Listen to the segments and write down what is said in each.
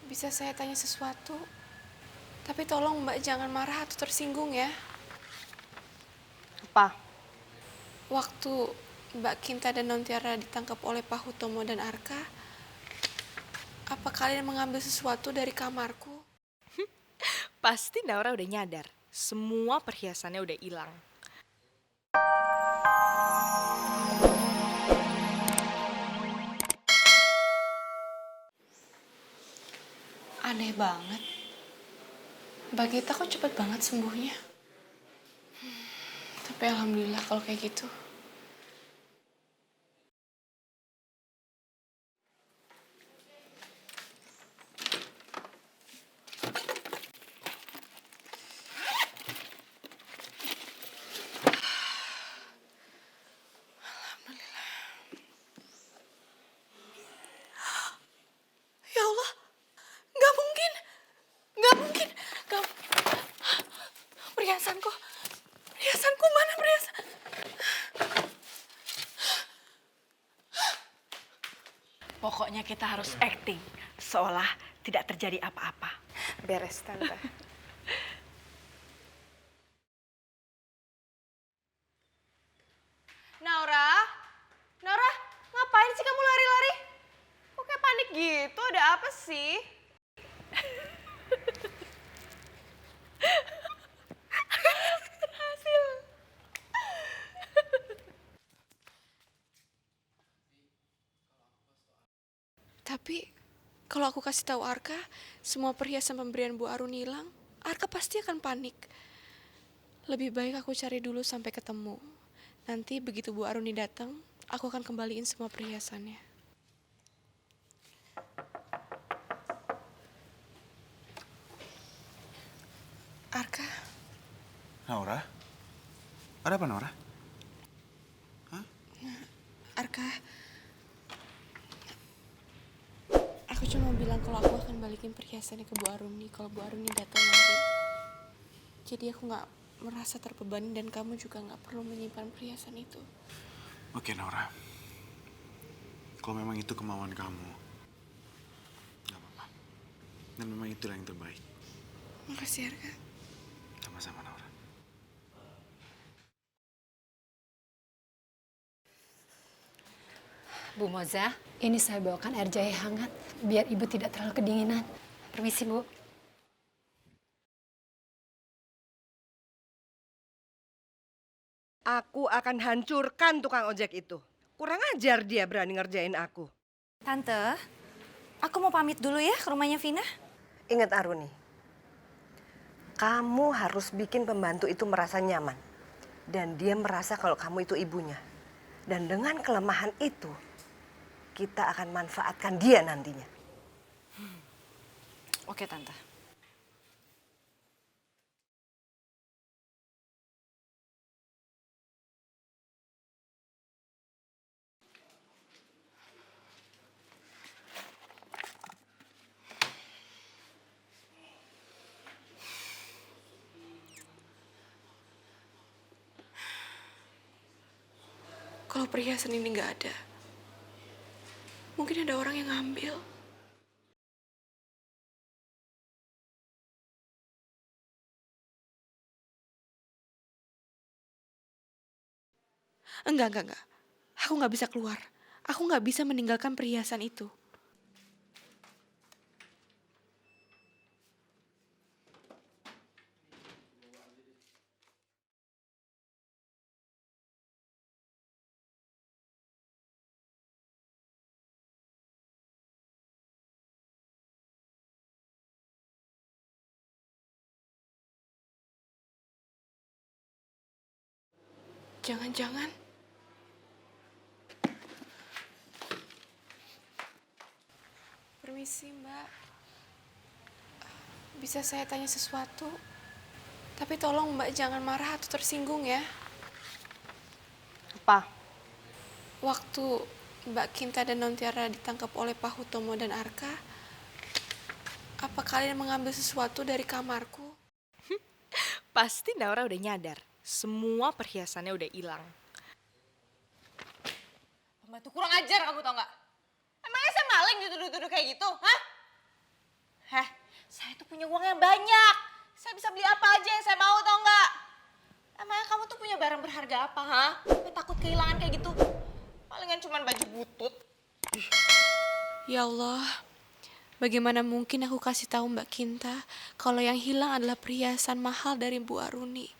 Bisa saya tanya sesuatu? Tapi tolong Mbak jangan marah atau tersinggung ya. Apa? Waktu Mbak Kinta dan Nontiara ditangkap oleh Pak Hutomo dan Arka, apa kalian mengambil sesuatu dari kamarku? Pasti Naura udah nyadar. Semua perhiasannya udah hilang. Aneh banget. Mbak Gita kok cepet banget sembuhnya. Tapi alhamdulillah kalau kayak gitu. Ya Allah, nggak mungkin. Nggak mungkin. Nggak. Perhiasanku. Perhiasanku mana perhiasan? Pokoknya kita harus acting seolah tidak terjadi apa-apa. Beres, Tante. Naura? Naura, ngapain sih kamu lari-lari? Kok kayak panik gitu? Ada apa sih? Tapi kalau aku kasih tahu Arka, semua perhiasan pemberian Bu Arun hilang, Arka pasti akan panik. Lebih baik aku cari dulu sampai ketemu. Nanti begitu Bu Aruni datang, aku akan kembaliin semua perhiasannya. Arka, Naura? Ada apa, Naura? Arka. Aku cuma bilang kalau aku akan balikin perhiasannya ke Bu Aruni kalau Bu Aruni datang nanti. Jadi aku nggak merasa terbebani dan kamu juga nggak perlu menyimpan perhiasan itu. Oke, Naura. Kalau memang itu kemauan kamu, nggak apa-apa. Dan memang itulah yang terbaik. Makasih Arka. Sama-sama, Naura. Bu Moza, ini saya bawakan air jahe hangat biar ibu tidak terlalu kedinginan. Permisi, Bu. Aku akan hancurkan tukang ojek itu. Kurang ajar dia berani ngerjain aku. Tante, aku mau pamit dulu ya ke rumahnya Vina. Ingat Aruni, kamu harus bikin pembantu itu merasa nyaman. Dan dia merasa kalau kamu itu ibunya. Dan dengan kelemahan itu, kita akan manfaatkan dia nantinya. Oke, Tante. Kalau perhiasan ini nggak ada, mungkin ada orang yang ngambil. Enggak. Aku nggak bisa keluar. Aku nggak bisa meninggalkan perhiasan itu. Jangan-jangan. Permisi, Mbak. Bisa saya tanya sesuatu? Tapi tolong Mbak jangan marah atau tersinggung ya. Apa? Waktu Mbak Kinta dan Nontiara ditangkap oleh Pak Hutomo dan Arka, apa kalian mengambil sesuatu dari kamarku? Pasti Naura udah nyadar. Semua perhiasannya udah hilang. Pembantu kurang ajar kamu tau nggak? Emangnya saya maling dituduh-tuduh kayak gitu, hah? Heh, saya tuh punya uang yang banyak. Saya bisa beli apa aja yang saya mau, tau nggak? Emangnya kamu tuh punya barang berharga apa, ha? Sampai takut kehilangan kayak gitu. Palingan cuman baju butut. Ya Allah, bagaimana mungkin aku kasih tahu Mbak Kinta kalau yang hilang adalah perhiasan mahal dari Bu Aruni.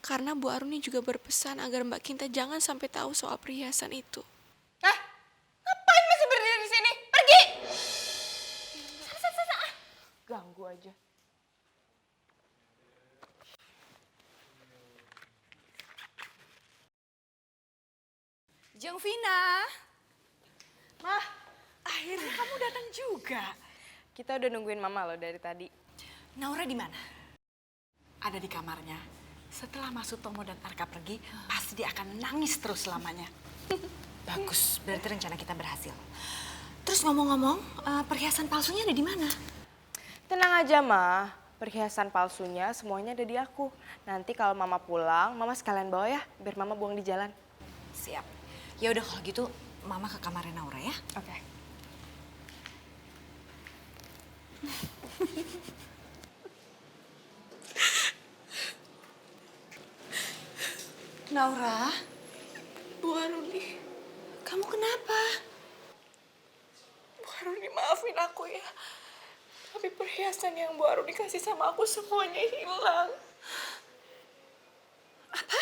Karena Bu Aruni juga berpesan agar Mbak Kinta jangan sampai tahu soal perhiasan itu. Hah? Ngapain masih berdiri di sini? Pergi! Sana. Ganggu aja. Jeng Vina, Mah, akhirnya kamu datang juga. kita udah nungguin mama loh dari tadi. Naura di mana? Ada di kamarnya. Setelah Mas Sutomo dan Arka pergi, pasti dia akan nangis terus selamanya. Bagus, berarti rencana kita berhasil. Terus ngomong-ngomong, perhiasan palsunya ada di mana? Tenang aja, Mah. Perhiasan palsunya semuanya ada di aku. Nanti kalau mama pulang, mama sekalian bawa ya, biar mama buang di jalan. Siap. Ya udah kalau gitu, Mama ke kamarnya Naura ya. Oke. Naura, Bu Aruni, kamu kenapa? Bu Aruni maafin aku ya. Tapi perhiasan yang Bu Aruni kasih sama aku semuanya hilang. Apa?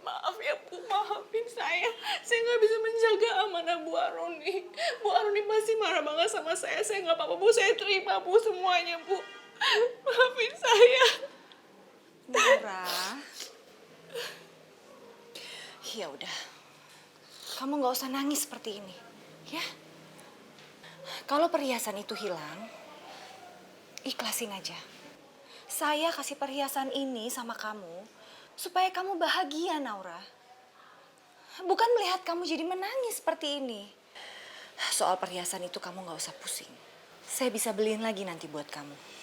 Maaf ya Bu, maafin saya. Saya nggak bisa menjaga amanah Bu Aruni. Bu Aruni pasti marah banget sama saya. Saya nggak apa-apa Bu, saya terima Bu semuanya Bu. Maafin saya. Naura. Ya udah. Kamu nggak usah nangis seperti ini, ya. Kalau perhiasan itu hilang, ikhlasin aja. Saya kasih perhiasan ini sama kamu supaya kamu bahagia, Naura. Bukan melihat kamu jadi menangis seperti ini. Soal perhiasan itu kamu nggak usah pusing. Saya bisa beliin lagi nanti buat kamu.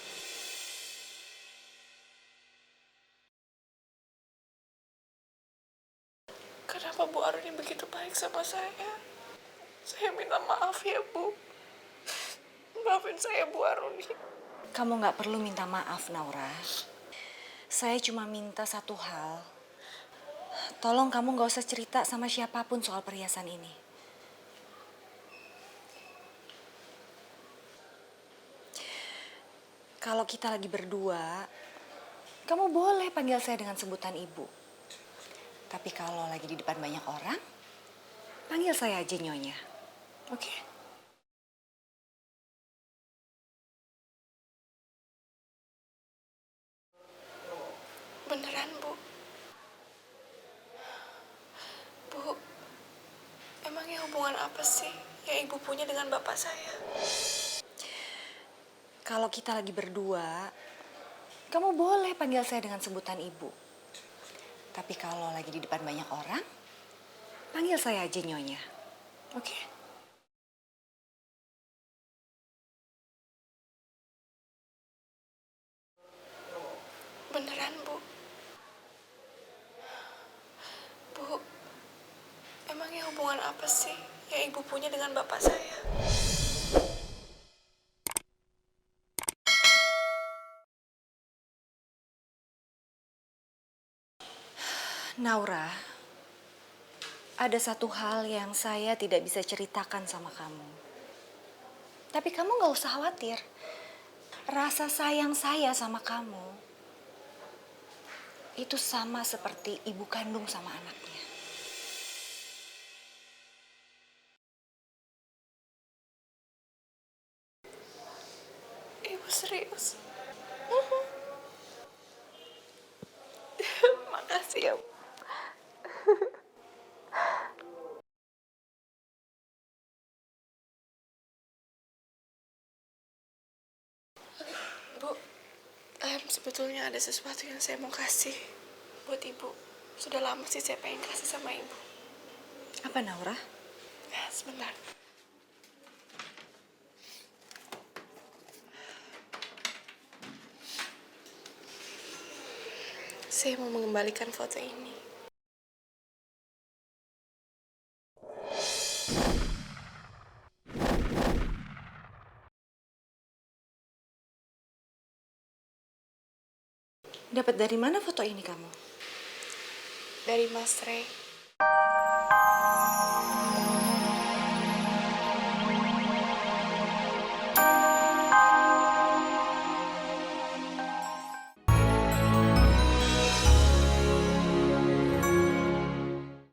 Kenapa Bu Aruni begitu baik sama saya? Saya minta maaf ya Bu. Maafin saya Bu Aruni. Kamu nggak perlu minta maaf, Naura. Saya cuma minta satu hal. Tolong kamu nggak usah cerita sama siapapun soal perhiasan ini. Kalau kita lagi berdua, kamu boleh panggil saya dengan sebutan ibu. Tapi kalau lagi di depan banyak orang, panggil saya aja Nyonya. Oke? Beneran Bu? Bu, emangnya hubungan apa sih yang Ibu punya dengan bapak saya? Kalau kita lagi berdua, kamu boleh panggil saya dengan sebutan ibu. Tapi kalau lagi di depan banyak orang, panggil saya aja Nyonya. Oke? Beneran Bu? Bu, emangnya hubungan apa sih yang Ibu punya dengan bapak saya? Naura, ada satu hal yang saya tidak bisa ceritakan sama kamu. Tapi kamu gak usah khawatir. Rasa sayang saya sama kamu itu sama seperti ibu kandung sama anaknya. Ibu serius? Makasih ya Bu. Bu, sebetulnya ada sesuatu yang saya mau kasih buat Ibu. Sudah lama sih saya pengen kasih sama Ibu. Apa Naura? Sebentar. Saya mau mengembalikan foto ini. Dapat dari mana foto ini kamu? Dari Mas Ray.